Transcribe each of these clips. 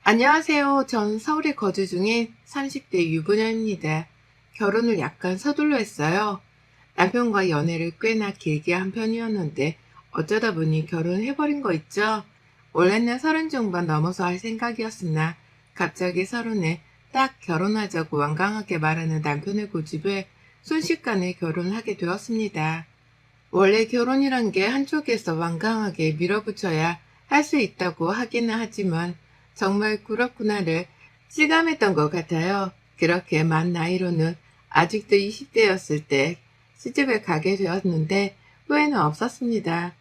안녕하세요. 전 서울에 거주 중인 30대 유부녀입니다. 결혼을 약간 서둘러 했어요. 남편과 연애를 꽤나 길게 한 편이었는데 어쩌다 보니 결혼해버린 거 있죠? 원래는 30 중반 넘어서 할 생각이었으나 갑자기 30에 딱 결혼하자고 완강하게 말하는 남편의 고집에 순식간에 결혼을 하게 되었습니다. 원래 결혼이란 게 한쪽에서 완강하게 밀어붙여야 할 수 있다고 하기는 하지만 정말 그렇구나를 실감했던 것 같아요. 그렇게 만 나이로는 아직도 20대였을 때 시집을 가게 되었는데 후회는 없었습니다.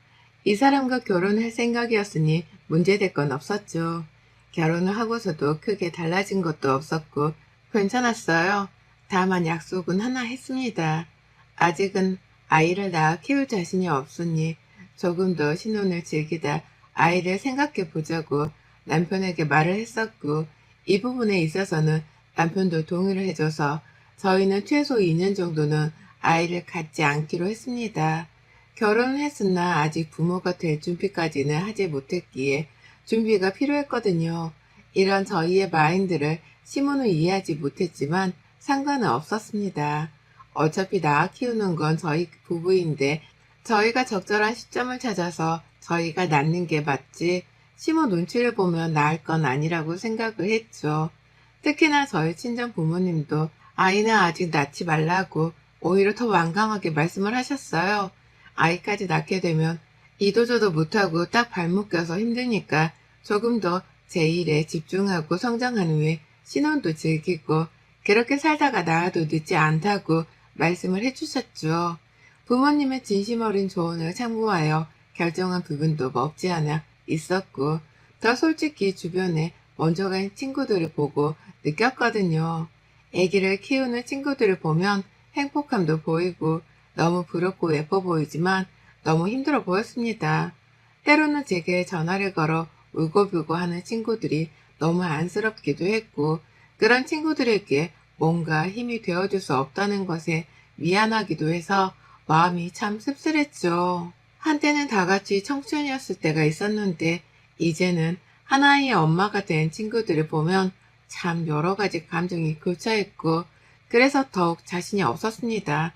이 사람과 결혼할 생각이었으니 문제될 건 없었죠. 결혼을 하고서도 크게 달라진 것도 없었고 괜찮았어요. 다만 약속은 하나 했습니다. 아직은 아이를 낳아 키울 자신이 없으니 조금 더 신혼을 즐기다 아이를 생각해 보자고 남편에게 말을 했었고, 이 부분에 있어서는 남편도 동의를 해줘서 저희는 최소 2년 정도는 아이를 갖지 않기로 했습니다. 결혼을 했으나 아직 부모가 될 준비까지는 하지 못했기에 준비가 필요했거든요. 이런 저희의 마인드를 시모는 이해하지 못했지만 상관은 없었습니다. 어차피 낳아 키우는 건 저희 부부인데 저희가 적절한 시점을 찾아서 저희가 낳는 게 맞지 시모 눈치를 보면 나을 건 아니라고 생각을 했죠. 특히나 저희 친정 부모님도 아이는 아직 낳지 말라고 오히려 더 완강하게 말씀을 하셨어요. 아이까지 낳게 되면 이도저도 못하고 딱 발목 껴서 힘드니까 조금 더 제 일에 집중하고 성장한 후에 신혼도 즐기고 그렇게 살다가 낳아도 늦지 않다고 말씀을 해주셨죠. 부모님의 진심 어린 조언을 참고하여 결정한 부분도 없지 않아 있었고, 더 솔직히 주변에 먼저 간 친구들을 보고 느꼈거든요. 아기를 키우는 친구들을 보면 행복함도 보이고 너무 부럽고 예뻐 보이지만 너무 힘들어 보였습니다. 때로는 제게 전화를 걸어 울고불고 하는 친구들이 너무 안쓰럽기도 했고, 그런 친구들에게 뭔가 힘이 되어줄 수 없다는 것에 미안하기도 해서 마음이 참 씁쓸했죠. 한때는 다 같이 청춘이었을 때가 있었는데 이제는 하나의 엄마가 된 친구들을 보면 참 여러 가지 감정이 교차했고 그래서 더욱 자신이 없었습니다.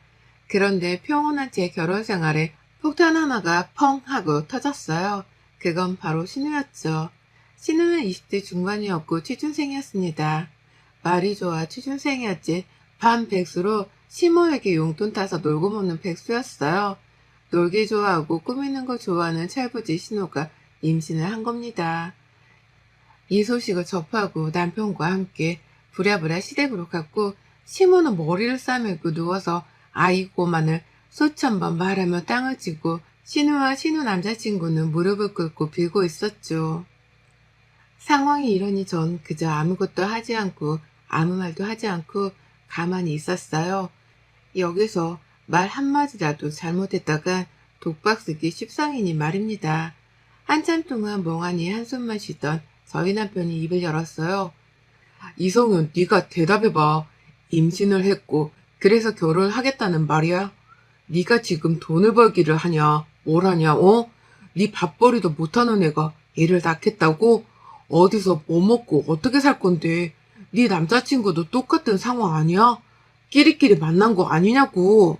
그런데 평온한 제 결혼 생활에 폭탄 하나가 펑 하고 터졌어요. 그건 바로 신우였죠. 신우는 20대 중반이었고 취준생이었습니다. 말이 좋아 취준생이었지 반백수로 시모에게 용돈 타서 놀고 먹는 백수였어요. 놀기 좋아하고 꾸미는 거 좋아하는 철부지 신우가 임신을 한 겁니다. 이 소식을 접하고 남편과 함께 부랴부랴 시댁으로 갔고 시모는 머리를 싸매고 누워서 아이고만을 수천 번 말하며 땅을 치고 신우와 신우 남자친구는 무릎을 꿇고 빌고 있었죠. 상황이 이러니 전 그저 아무것도 하지 않고 아무 말도 하지 않고 가만히 있었어요. 여기서 말 한마디라도 잘못했다가 독박 쓰기 십상이니 말입니다. 한참 동안 멍하니 한숨만 쉬던 저희 남편이 입을 열었어요. 이성윤, 네가 대답해봐. 임신을 했고 그래서 결혼을 하겠다는 말이야? 네가 지금 돈을 벌기를 하냐? 뭘 하냐? 네 밥벌이도 못하는 애가 애를 낳겠다고? 어디서 뭐 먹고 어떻게 살 건데? 네 남자친구도 똑같은 상황 아니야? 끼리끼리 만난 거 아니냐고.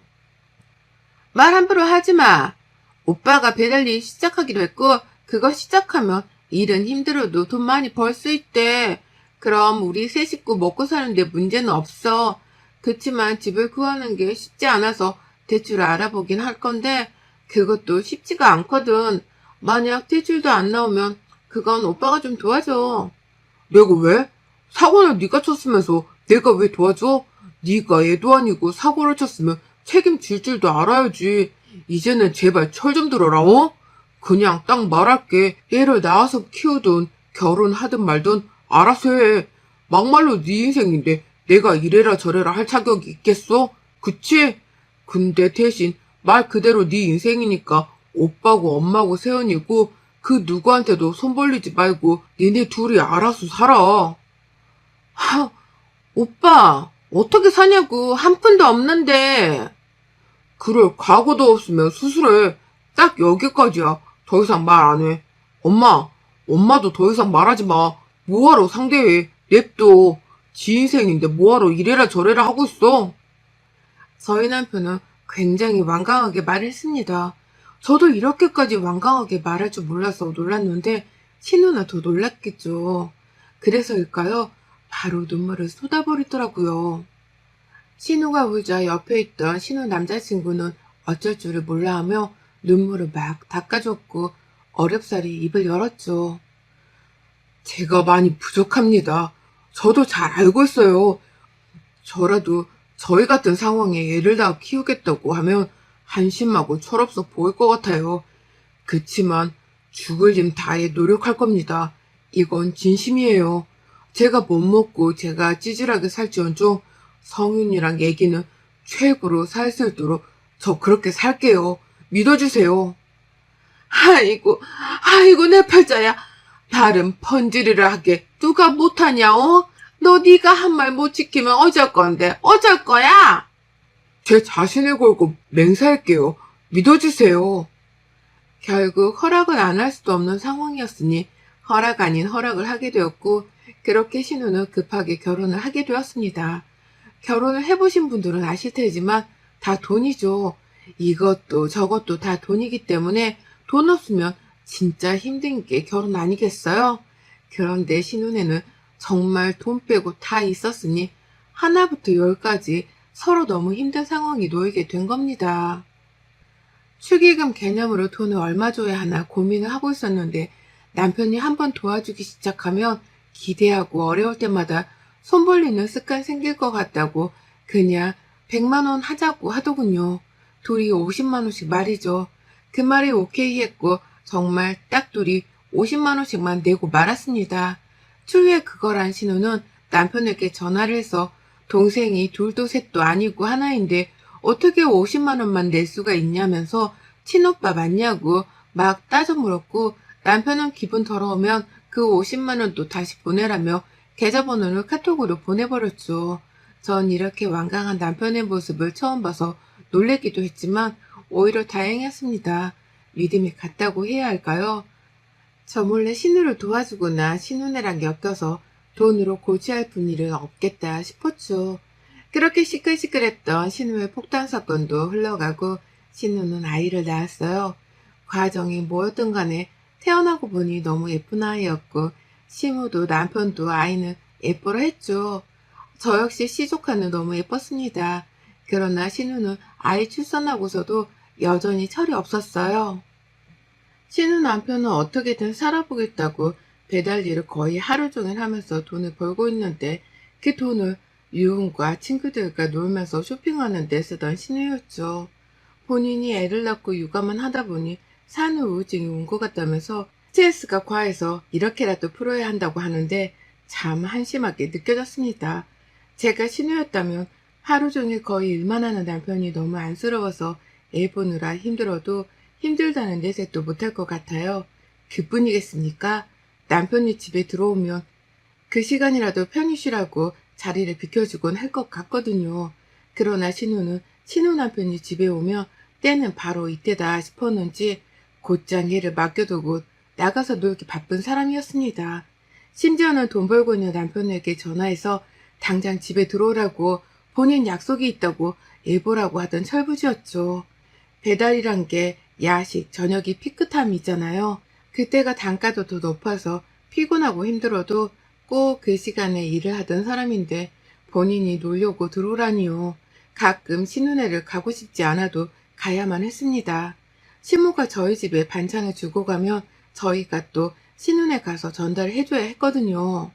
말 함부로 하지 마. 오빠가 배달일 시작하기로 했고 그거 시작하면 일은 힘들어도 돈 많이 벌 수 있대. 그럼 우리 세 식구 먹고 사는데 문제는 없어. 그치만 집을 구하는 게 쉽지 않아서 대출 알아보긴 할 건데 그것도 쉽지가 않거든. 만약 대출도 안 나오면 그건 오빠가 좀 도와줘. 내가 왜? 사고를 네가 쳤으면서 내가 왜 도와줘? 네가 애도 아니고 사고를 쳤으면 책임질 줄도 알아야지. 이제는 제발 철 좀 들어라, 그냥 딱 말할게. 애를 낳아서 키우든 결혼하든 말든 알아서 해. 막말로 네 인생인데 내가 이래라 저래라 할 자격이 있겠어? 그치? 근데 대신 말 그대로 네 인생이니까 오빠고 엄마고 세연이고 그 누구한테도 손 벌리지 말고 니네 둘이 알아서 살아. 하, 오빠 어떻게 사냐고. 한 푼도 없는데. 그럴 각오도 없으면 수술해. 딱 여기까지야. 더 이상 말 안 해. 엄마도 더 이상 말하지 마. 뭐하러 상대해? 냅둬. 지 인생인데 뭐하러 이래라 저래라 하고 있어? 저희 남편은 굉장히 완강하게 말했습니다. 저도 이렇게까지 완강하게 말할 줄 몰라서 놀랐는데 신우는 더 놀랐겠죠. 그래서일까요? 바로 눈물을 쏟아버리더라고요. 신우가 울자 옆에 있던 신우 남자친구는 어쩔 줄을 몰라하며 눈물을 막 닦아줬고 어렵사리 입을 열었죠. 제가 많이 부족합니다. 저도 잘 알고 있어요. 저라도 저희 같은 상황에 애를 낳아 키우겠다고 하면 한심하고 철없어 보일 것 같아요. 그치만 죽을 힘 다해 노력할 겁니다. 이건 진심이에요. 제가 못 먹고 제가 찌질하게 살지언정 성윤이랑 애기는 최고로 살 수 있도록 저 그렇게 살게요. 믿어주세요. 아이고 내 팔자야. 다른 번지르르 하게 누가 못하냐 너 네가 한 말 못 지키면 어쩔 건데 어쩔 거야? 제 자신을 걸고 맹세할게요. 믿어주세요. 결국 허락을 안 할 수도 없는 상황이었으니 허락 아닌 허락을 하게 되었고 그렇게 신우는 급하게 결혼을 하게 되었습니다. 결혼을 해보신 분들은 아실 테지만 다 돈이죠. 이것도 저것도 다 돈이기 때문에 돈 없으면 진짜 힘든 게 결혼 아니겠어요? 그런데 신혼에는 정말 돈 빼고 다 있었으니 하나부터 열까지 서로 너무 힘든 상황이 놓이게 된 겁니다. 축의금 개념으로 돈을 얼마 줘야 하나 고민을 하고 있었는데 남편이 한번 도와주기 시작하면 기대하고 어려울 때마다 손 벌리는 습관 생길 것 같다고 그냥 100만 원 하자고 하더군요. 둘이 50만 원씩 말이죠. 그 말에 오케이 했고 정말 딱 둘이 50만 원씩만 내고 말았습니다. 추후에 그걸 안 신우는 남편에게 전화를 해서 동생이 둘도 셋도 아니고 하나인데 어떻게 50만 원만 낼 수가 있냐면서 친오빠 맞냐고 막 따져 물었고 남편은 기분 더러우면 그 50만 원도 다시 보내라며 계좌번호를 카톡으로 보내버렸죠. 전 이렇게 완강한 남편의 모습을 처음 봐서 놀래기도 했지만 오히려 다행이었습니다. 믿음이 갔다고 해야 할까요? 저 몰래 신우를 도와주거나 신우네랑 엮여서 돈으로 고지할 분일은 없겠다 싶었죠. 그렇게 시끌시끌했던 신우의 폭탄 사건도 흘러가고 신우는 아이를 낳았어요. 과정이 뭐였든 간에 태어나고 보니 너무 예쁜 아이였고 시무도 남편도 아이는 예뻐라 했죠. 저 역시 시조카는 너무 예뻤습니다. 그러나 신우는 아이 출산하고서도 여전히 철이 없었어요. 신우 남편은 어떻게든 살아보겠다고 배달 일을 거의 하루 종일 하면서 돈을 벌고 있는데 그 돈을 유흥과 친구들과 놀면서 쇼핑하는 데 쓰던 신우였죠. 본인이 애를 낳고 육아만 하다 보니 산후 우울증이 온 것 같다면서 스트레스가 과해서 이렇게라도 풀어야 한다고 하는데 참 한심하게 느껴졌습니다. 제가 신우였다면 하루 종일 거의 일만 하는 남편이 너무 안쓰러워서 애 보느라 힘들어도 힘들다는 내색도 못할 것 같아요. 그뿐이겠습니까? 남편이 집에 들어오면 그 시간이라도 편히 쉬라고 자리를 비켜주곤 할 것 같거든요. 그러나 신우는 신우 남편이 집에 오면 때는 바로 이때다 싶었는지 곧장 얘를 맡겨두고 나가서 놀기 바쁜 사람이었습니다. 심지어는 돈 벌고 있는 남편에게 전화해서 당장 집에 들어오라고 본인 약속이 있다고 예보라고 하던 철부지였죠. 배달이란 게 야식, 저녁이 피크타임이 있잖아요. 그때가 단가도 더 높아서 피곤하고 힘들어도 꼭 그 시간에 일을 하던 사람인데 본인이 놀려고 들어오라니요. 가끔 신혼회를 가고 싶지 않아도 가야만 했습니다. 시모가 저희 집에 반찬을 주고 가면 저희가 또 신혼회 가서 전달을 해줘야 했거든요.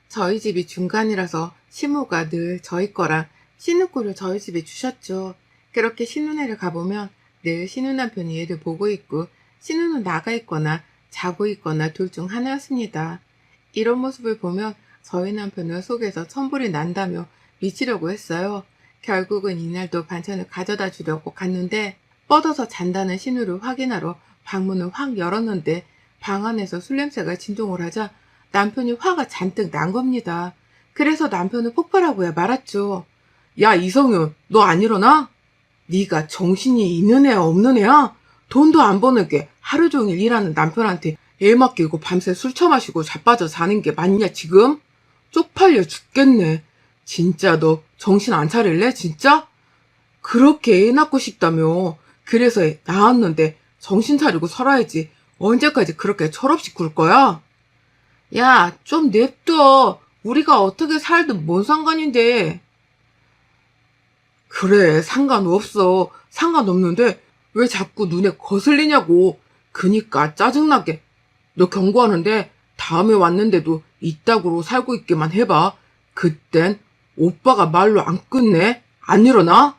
저희 집이 중간이라서 시모가 늘 저희 거랑 신우꾸를 저희 집에 주셨죠. 그렇게 신혼회를 가보면 늘 신우 남편이 얘를 보고 있고 신우는 나가 있거나 자고 있거나 둘 중 하나였습니다. 이런 모습을 보면 저희 남편은 속에서 천불이 난다며 미치려고 했어요. 결국은 이날도 반찬을 가져다 주려고 갔는데 뻗어서 잔다는 신우를 확인하러 방문을 확 열었는데 방 안에서 술 냄새가 진동을 하자 남편이 화가 잔뜩 난 겁니다. 그래서 남편은 폭발하고야 말았죠. 야 이성윤, 너 안 일어나? 네가 정신이 있는 애야 없는 애야? 돈도 안 버는 게 하루 종일 일하는 남편한테 애 맡기고 밤새 술 처마시고 자빠져 사는 게 맞냐 지금? 쪽팔려 죽겠네. 진짜 너 정신 안 차릴래 진짜? 그렇게 애 낳고 싶다며. 그래서 애 낳았는데 정신 차리고 살아야지. 언제까지 그렇게 철없이 굴 거야? 야, 좀 냅둬. 우리가 어떻게 살든 뭔 상관인데. 그래, 상관없어. 상관없는데 왜 자꾸 눈에 거슬리냐고. 그니까 짜증나게. 너 경고하는데 다음에 왔는데도 이따구로 살고 있기만 해봐. 그땐 오빠가 말로 안 끝내? 안 일어나?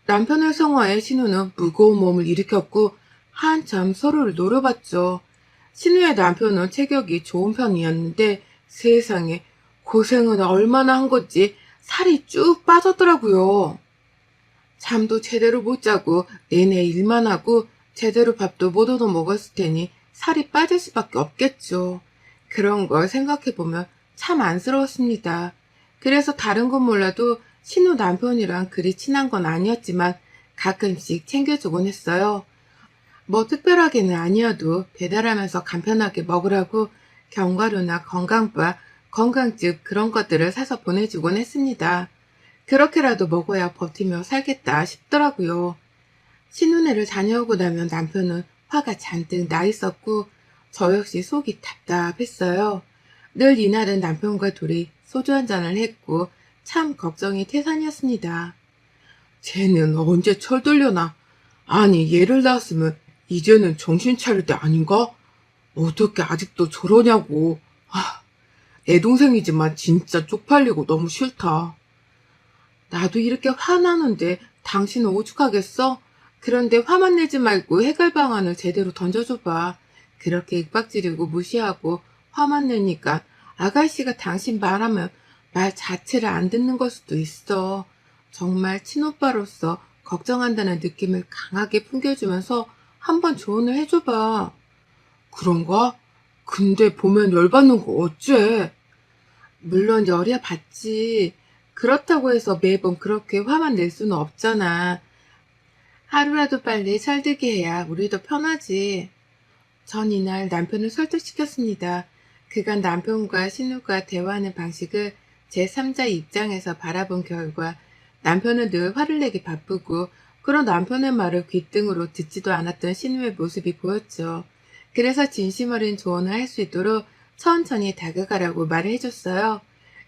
남편의 성화에 신우는 무거운 몸을 일으켰고 한참 서로를 노려봤죠. 신우의 남편은 체격이 좋은 편이었는데 세상에 고생은 얼마나 한 건지 살이 쭉 빠졌더라고요. 잠도 제대로 못 자고 내내 일만 하고 제대로 밥도 못 얻어 먹었을 테니 살이 빠질 수밖에 없겠죠. 그런 걸 생각해보면 참 안쓰러웠습니다. 그래서 다른 건 몰라도 신우 남편이랑 그리 친한 건 아니었지만 가끔씩 챙겨주곤 했어요. 뭐 특별하게는 아니어도 배달하면서 간편하게 먹으라고 견과류나 건강바, 건강즙 그런 것들을 사서 보내주곤 했습니다. 그렇게라도 먹어야 버티며 살겠다 싶더라고요. 신혼회를 다녀오고 나면 남편은 화가 잔뜩 나 있었고 저 역시 속이 답답했어요. 늘 이날은 남편과 둘이 소주 한잔을 했고 참 걱정이 태산이었습니다. 쟤는 언제 철들려나? 아니 얘를 낳았으면 이제는 정신 차릴 때 아닌가? 어떻게 아직도 저러냐고. 내 동생이지만 진짜 쪽팔리고 너무 싫다. 나도 이렇게 화나는데 당신은 오죽하겠어? 그런데 화만 내지 말고 해결 방안을 제대로 던져줘봐. 그렇게 윽박지르고 무시하고 화만 내니까 아가씨가 당신 말하면 말 자체를 안 듣는 걸 수도 있어. 정말 친오빠로서 걱정한다는 느낌을 강하게 풍겨주면서 한번 조언을 해줘봐. 그런가? 근데 보면 열받는 거 어째? 물론 열이야 받지. 그렇다고 해서 매번 그렇게 화만 낼 수는 없잖아. 하루라도 빨리 철들게 해야 우리도 편하지. 전 이날 남편을 설득시켰습니다. 그간 남편과 신우가 대화하는 방식을 제3자 입장에서 바라본 결과 남편은 늘 화를 내기 바쁘고 그런 남편의 말을 귓등으로 듣지도 않았던 신우의 모습이 보였죠. 그래서 진심 어린 조언을 할 수 있도록 천천히 다가가라고 말을 해줬어요.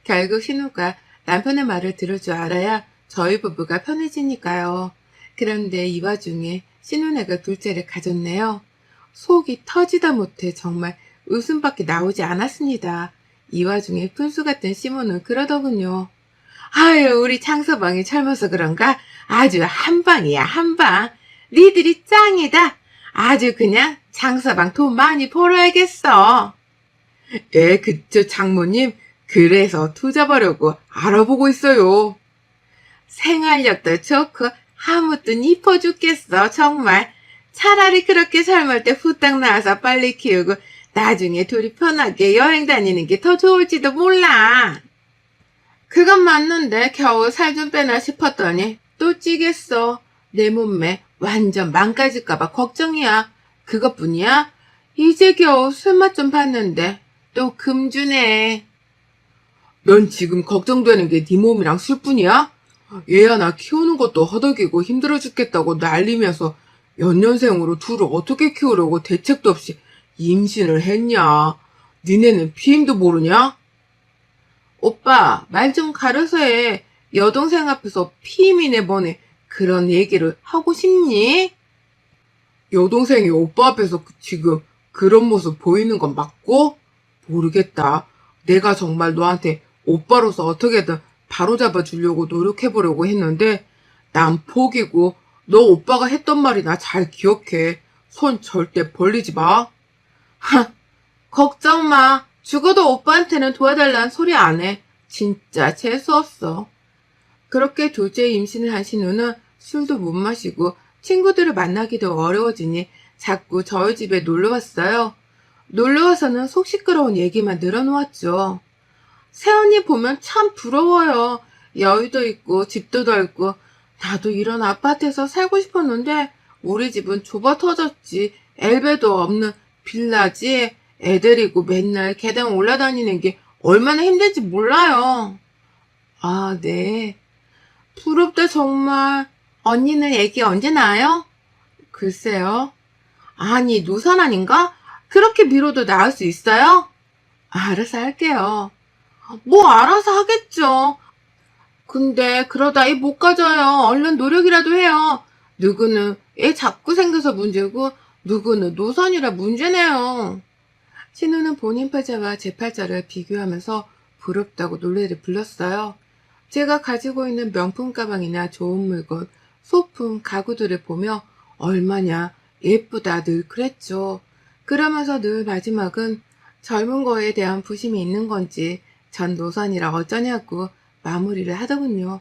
결국 신우가 남편의 말을 들을 줄 알아야 저희 부부가 편해지니까요. 그런데 이 와중에 신우네가 둘째를 가졌네요. 속이 터지다 못해 정말 웃음밖에 나오지 않았습니다. 이 와중에 푼수 같은 시모는 그러더군요. 아유, 우리 창서방이 젊어서 그런가? 아주 한방이야, 한방. 니들이 짱이다. 아주 그냥 창서방 돈 많이 벌어야겠어. 그쵸, 장모님. 그래서 투자 벌려고 알아보고 있어요. 생활력도 좋고 아무튼 이뻐 죽겠어, 정말. 차라리 그렇게 삶을 때 후딱 나와서 빨리 키우고 나중에 둘이 편하게 여행 다니는 게 더 좋을지도 몰라. 그건 맞는데 겨우 살 좀 빼나 싶었더니 또 찌겠어. 내 몸매 완전 망가질까봐 걱정이야. 그것뿐이야? 이제 겨우 술맛 좀 봤는데 또 금주네. 넌 지금 걱정되는 게 네 몸이랑 술뿐이야? 얘야 나 키우는 것도 허덕이고 힘들어 죽겠다고 난리면서 연년생으로 둘을 어떻게 키우려고 대책도 없이 임신을 했냐? 니네는 피임도 모르냐? 오빠, 말 좀 가려서 해. 여동생 앞에서 피임이네 뭐네 그런 얘기를 하고 싶니? 여동생이 오빠 앞에서 지금 그런 모습 보이는 건 맞고? 모르겠다. 내가 정말 너한테 오빠로서 어떻게든 바로잡아 주려고 노력해보려고 했는데 난 포기고 너 오빠가 했던 말이나 잘 기억해. 손 절대 벌리지 마. 걱정 마. 죽어도 오빠한테는 도와달라는 소리 안 해. 진짜 재수없어. 그렇게 둘째 임신을 한 신우는 술도 못 마시고 친구들을 만나기도 어려워지니 자꾸 저희 집에 놀러왔어요. 놀러와서는 속 시끄러운 얘기만 늘어놓았죠. 새언니 보면 참 부러워요. 여유도 있고 집도 넓고 나도 이런 아파트에서 살고 싶었는데 우리 집은 좁아 터졌지. 엘베도 없는 빌라지 애들이고 맨날 계단 올라다니는 게 얼마나 힘든지 몰라요. 아, 네. 부럽다 정말. 언니는 애기 언제 낳아요? 글쎄요. 아니, 노산 아닌가? 그렇게 미뤄도 낳을 수 있어요? 알아서 할게요. 뭐 알아서 하겠죠. 근데 그러다 애 못 가져요. 얼른 노력이라도 해요. 누구는 애 자꾸 생겨서 문제고 누구는 노산이라 문제네요. 신우는 본인 팔자와 제 팔자를 비교하면서 부럽다고 노래를 불렀어요. 제가 가지고 있는 명품 가방이나 좋은 물건, 소품, 가구들을 보며 얼마냐 예쁘다 늘 그랬죠. 그러면서 늘 마지막은 젊은 거에 대한 부심이 있는 건지 전 노산이라 어쩌냐고 마무리를 하더군요.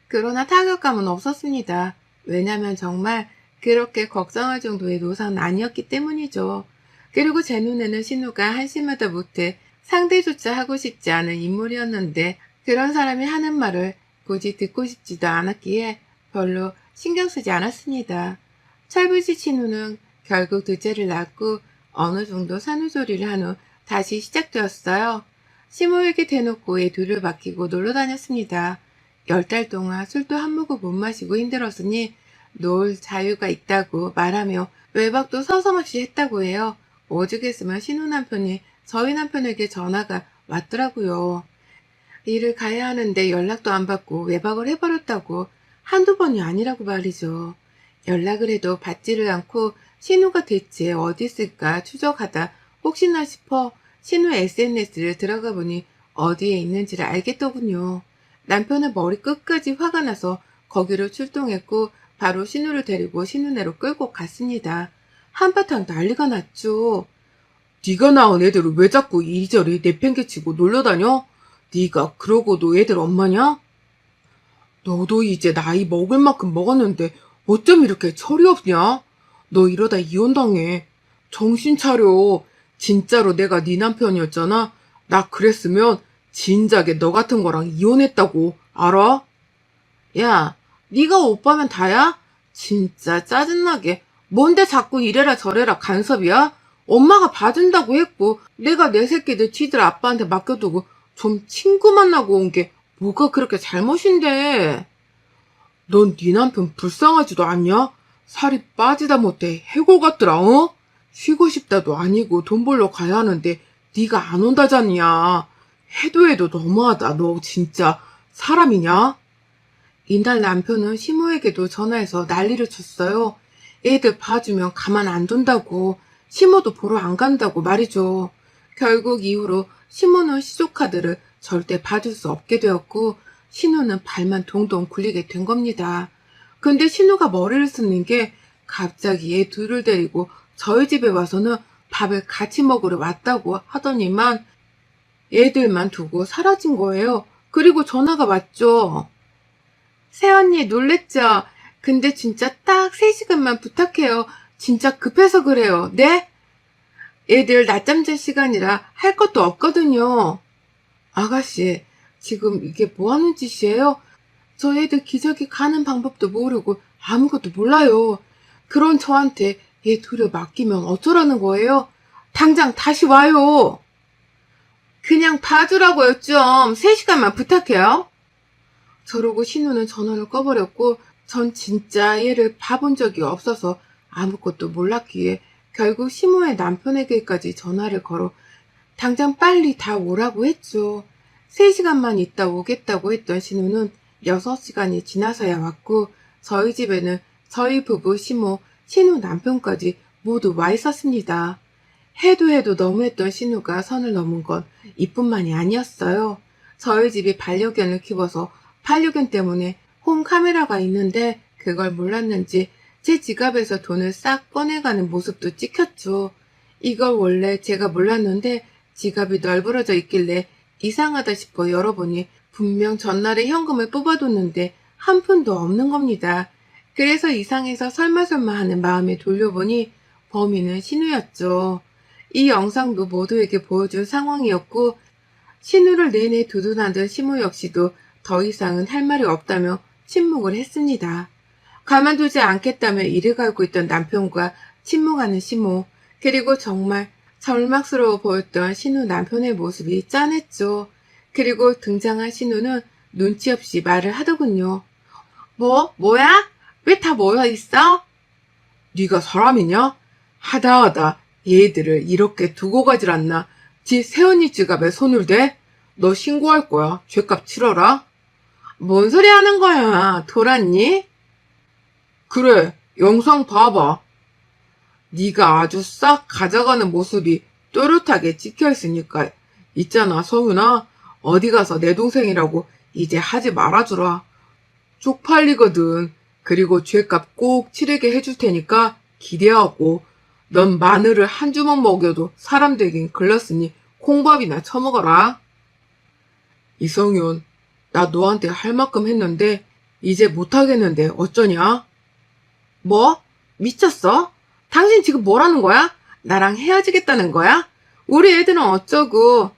그러나 타격감은 없었습니다. 왜냐면 정말 그렇게 걱정할 정도의 노산은 아니었기 때문이죠. 그리고 제 눈에는 신우가 한심하다 못해 상대조차 하고 싶지 않은 인물이었는데 그런 사람이 하는 말을 굳이 듣고 싶지도 않았기에 별로 신경 쓰지 않았습니다. 철부지 신우는 결국 둘째를 낳고 어느 정도 산후조리를 한 후 다시 시작되었어요. 시모에게 대놓고 애 둘을 맡기고 놀러 다녔습니다. 10달 동안 술도 한 모금 못 마시고 힘들었으니 놀 자유가 있다고 말하며 외박도 서슴없이 했다고 해요. 오죽했으면 신우 남편이 저희 남편에게 전화가 왔더라고요. 일을 가야 하는데 연락도 안 받고 외박을 해버렸다고 한두 번이 아니라고 말이죠. 연락을 해도 받지를 않고 신우가 대체 어디 있을까 추적하다 혹시나 싶어 신우 SNS를 들어가 보니 어디에 있는지를 알겠더군요. 남편은 머리 끝까지 화가 나서 거기로 출동했고 바로 신우를 데리고 신우네로 끌고 갔습니다. 한바탕 난리가 났죠. 네가 낳은 애들을 왜 자꾸 이리저리 내팽개치고 놀러다녀? 네가 그러고도 애들 엄마냐? 너도 이제 나이 먹을 만큼 먹었는데 어쩜 이렇게 철이 없냐? 너 이러다 이혼당해. 정신 차려. 진짜로 내가 네 남편이었잖아. 나 그랬으면 진작에 너 같은 거랑 이혼했다고. 알아? 야, 네가 오빠면 다야? 진짜 짜증나게. 뭔데 자꾸 이래라 저래라 간섭이야? 엄마가 봐준다고 했고 내가 내 새끼들 지들 아빠한테 맡겨두고 좀 친구 만나고 온 게 뭐가 그렇게 잘못인데. 넌 네 남편 불쌍하지도 않냐? 살이 빠지다 못해 해골 같더라. 어? 쉬고 싶다도 아니고 돈 벌러 가야 하는데 네가 안 온다잖냐. 해도 너무하다. 너 진짜 사람이냐? 이날 남편은 시모에게도 전화해서 난리를 쳤어요. 애들 봐주면 가만 안 둔다고, 시모도 보러 안 간다고 말이죠. 결국 이후로 시모는 시조카드를 절대 봐줄 수 없게 되었고 신우는 발만 동동 굴리게 된 겁니다. 근데 신우가 머리를 쓰는 게 갑자기 애 둘을 데리고 저희 집에 와서는 밥을 같이 먹으러 왔다고 하더니만 애들만 두고 사라진 거예요. 그리고 전화가 왔죠. 새언니 놀랬죠? 근데 진짜 딱 3시간만 부탁해요. 진짜 급해서 그래요. 네? 애들 낮잠 잘 시간이라 할 것도 없거든요. 아가씨, 지금 이게 뭐 하는 짓이에요? 저 애들 기저귀 가는 방법도 모르고 아무것도 몰라요. 그런 저한테 얘 둘을 맡기면 어쩌라는 거예요? 당장 다시 와요. 그냥 봐주라고요 좀. 3시간만 부탁해요. 저러고 신우는 전화를 꺼버렸고 전 진짜 얘를 봐본 적이 없어서 아무것도 몰랐기에 결국 시모의 남편에게까지 전화를 걸어 당장 빨리 다 오라고 했죠. 3시간만 있다 오겠다고 했던 신우는 6시간이 지나서야 왔고 저희 집에는 저희 부부 시모, 신우 남편까지 모두 와 있었습니다. 해도 너무했던 신우가 선을 넘은 건 이뿐만이 아니었어요. 저희 집이 반려견을 키워서 반려견 때문에 홈 카메라가 있는데 그걸 몰랐는지 제 지갑에서 돈을 싹 꺼내가는 모습도 찍혔죠. 이걸 원래 제가 몰랐는데 지갑이 널브러져 있길래 이상하다 싶어 열어보니 분명 전날에 현금을 뽑아뒀는데 한 푼도 없는 겁니다. 그래서 이상해서 설마 하는 마음에 돌려보니 범인은 신우였죠. 이 영상도 모두에게 보여준 상황이었고 신우를 내내 두둔하던 시모 역시도 더 이상은 할 말이 없다며 침묵을 했습니다. 가만두지 않겠다며 이를 갈고 있던 남편과 침묵하는 시모, 그리고 정말 절망스러워 보였던 신우 남편의 모습이 짠했죠. 그리고 등장한 신우는 눈치 없이 말을 하더군요. 뭐야? 왜 다 모여 있어? 네가 사람이냐? 하다하다 얘들을 이렇게 두고 가질 않나? 지 새언니 지갑에 손을 대? 너 신고할 거야. 죗값 치러라. 뭔 소리 하는 거야? 돌았니? 그래, 영상 봐봐. 네가 아주 싹 가져가는 모습이 또렷하게 찍혀있으니까 있잖아, 성윤아. 어디 가서 내 동생이라고 이제 하지 말아주라. 쪽팔리거든. 그리고 죗값 꼭 치르게 해줄 테니까 기대하고 넌 마늘을 한 주먹 먹여도 사람 되긴 글렀으니 콩밥이나 처먹어라. 이성윤, 나 너한테 할 만큼 했는데 이제 못하겠는데 어쩌냐? 뭐? 미쳤어? 당신 지금 뭐라는 거야? 나랑 헤어지겠다는 거야? 우리 애들은 어쩌고?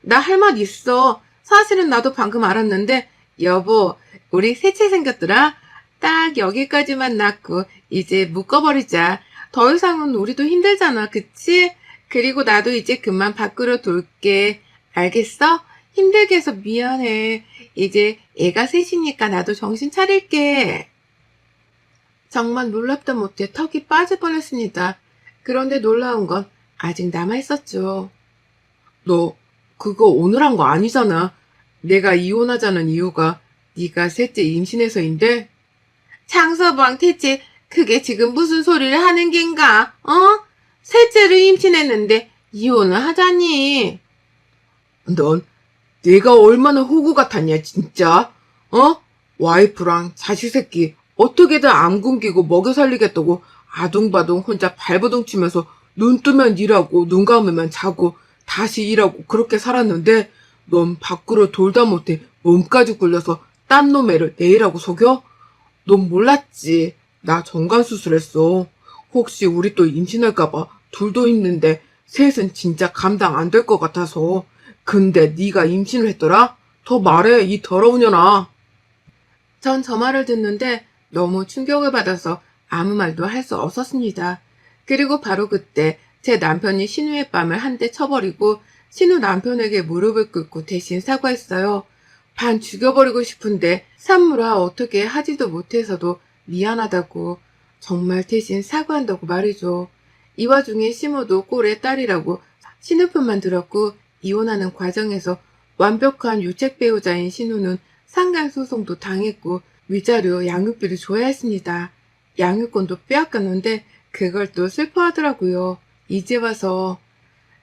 나 할 말 있어. 사실은 나도 방금 알았는데 여보, 우리 셋째 생겼더라. 딱 여기까지만 낳고 이제 묶어버리자. 더 이상은 우리도 힘들잖아, 그치? 그리고 나도 이제 그만 밖으로 돌게. 알겠어? 힘들게 해서 미안해. 이제 애가 셋이니까 나도 정신 차릴게. 정말 놀랍다 못해 턱이 빠질 뻔했습니다. 그런데 놀라운 건 아직 남아있었죠. 너 그거 오늘 한 거 아니잖아. 내가 이혼하자는 이유가 네가 셋째 임신해서인데? 장서방 대체 그게 지금 무슨 소리를 하는 겐가? 셋째를 임신했는데 이혼을 하자니. 넌 내가 얼마나 호구 같았냐 진짜. 와이프랑 자식 새끼 어떻게든 안 굶기고 먹여 살리겠다고 아둥바둥 혼자 발버둥 치면서 눈 뜨면 일하고 눈 감으면 자고 다시 일하고 그렇게 살았는데 넌 밖으로 돌다 못해 몸까지 굴려서 딴 놈 애를 내일하고 속여? 넌 몰랐지. 나 정관수술했어. 혹시 우리 또 임신할까봐 둘도 힘든데 셋은 진짜 감당 안 될 것 같아서. 근데 네가 임신을 했더라? 더 말해, 이 더러운 년아. 전 저 말을 듣는데 너무 충격을 받아서 아무 말도 할 수 없었습니다. 그리고 바로 그때 제 남편이 신우의 뺨을 한 대 쳐버리고 신우 남편에게 무릎을 꿇고 대신 사과했어요. 반 죽여버리고 싶은데 산무라 어떻게 하지도 못해서도 미안하다고 정말 대신 사과한다고 말이죠. 이 와중에 시모도 꼴의 딸이라고 신우 편만 들었고 이혼하는 과정에서 완벽한 유책 배우자인 신우는 상간소송도 당했고 위자료 양육비를 줘야 했습니다. 양육권도 빼앗겼는데 그걸 또 슬퍼하더라고요. 이제 와서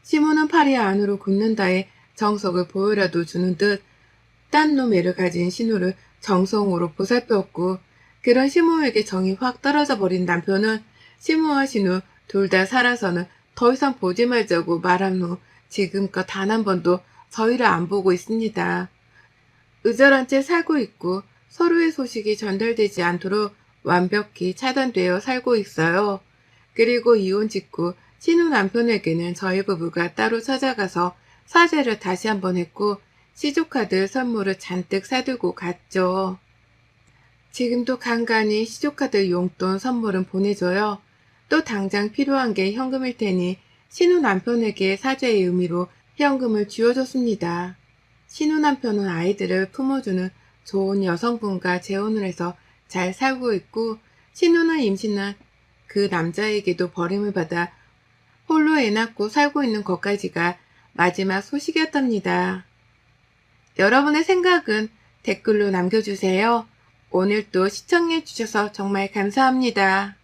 시모는 파리 안으로 굽는다에 정석을 보여라도 주는 듯 딴 놈 애를 가진 신우를 정성으로 보살펴었고 그런 시모에게 정이 확 떨어져 버린 남편은 시모와 신우 둘 다 살아서는 더 이상 보지 말자고 말한 후 지금껏 단 한 번도 저희를 안 보고 있습니다. 의절한 채 살고 있고 서로의 소식이 전달되지 않도록 완벽히 차단되어 살고 있어요. 그리고 이혼 직후 신우 남편에게는 저희 부부가 따로 찾아가서 사죄를 다시 한번 했고 시조카드 선물을 잔뜩 사두고 갔죠. 지금도 간간히 시조카드 용돈 선물은 보내줘요. 또 당장 필요한 게 현금일 테니 신우 남편에게 사죄의 의미로 현금을 쥐어줬습니다. 신우 남편은 아이들을 품어주는 좋은 여성분과 재혼을 해서 잘 살고 있고 신우는 임신한 그 남자에게도 버림을 받아 홀로 애 낳고 살고 있는 것까지가 마지막 소식이었답니다. 여러분의 생각은 댓글로 남겨주세요. 오늘도 시청해주셔서 정말 감사합니다.